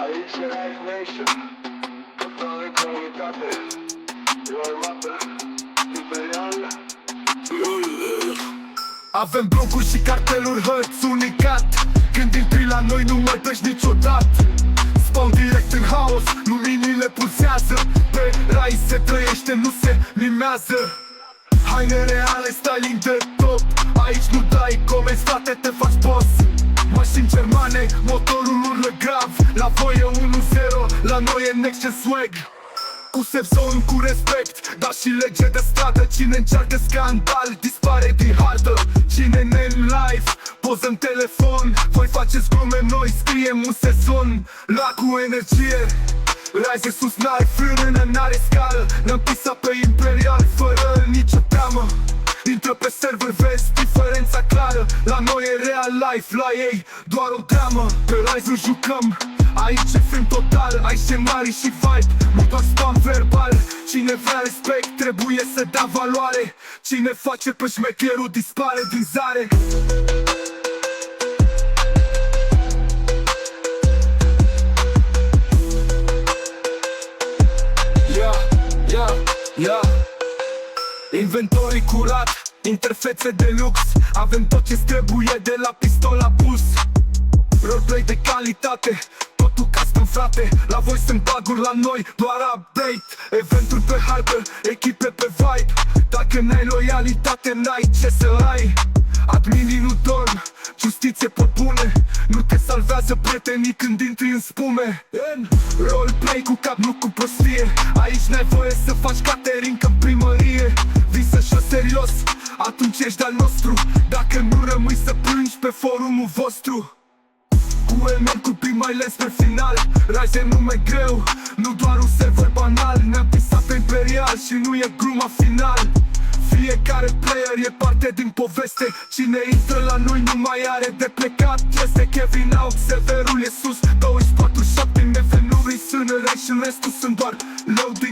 Aici e Live Nation, toată comunitate, e o armată imperială. Avem blocuri și carteluri, hărți unicat. Când intri la noi nu mă dăși niciodată. Spawn direct în haos, luminile pulsează. Pe rai se trăiește, nu se limează. Haine reale, styling de top. Aici nu dai comenzi, frate, te faci boss. Mașini germane, motorul urlă grav. La voi e 1-0, la noi e next gen swag. Cu safe zone, cu respect, dar și lege de stradă. Cine încearcă scandal, dispare din hartă. Cine ne în live, poză în telefon. Voi faceți glume, noi scriem un sezon. La cu energie, Rise sus, n-are frână, n-are scală. Ne-am pisat pe imperial, fără nicio teamă. Intră pe server, vezi diferența clară. La noi e real life, la ei doar o dramă. Pe Rise nu jucăm, aici e film total. Aici e mari și vibe, nu doar spam verbal. Cine vrea respect, trebuie să dea valoare. Cine face pe șmecherul, dispare din zare. Inventorii curat, interfețe de lux. Avem tot ce trebuie de la pistol la bus. Roleplay de calitate, totul custom, frate. La voi sunt bug-uri, la noi doar update. Eventuri pe hardware, echipe pe vibe. Dacă n-ai loialitate, n-ai ce să ai. Adminii nu dorm, justiție pot pune. Nu te salvează prietenii când intri în spume. În roleplay cu cap, nu cu prostie. Aici n-ai voie să faci catering în primărie. Visă și-o serios, atunci ești de-al nostru. Dacă nu rămâi să plângi pe forumul vostru. Cu element cu prima ales pe final. Rise e nume greu, nu doar un server banal. Ne-am pisat pe imperial și nu e gluma final. Fiecare player e parte din poveste. Cine intră la noi nu mai are de plecat. Este Kevin out, serverul e sus 24/7, MF nu-i sână și restul sunt doar loading.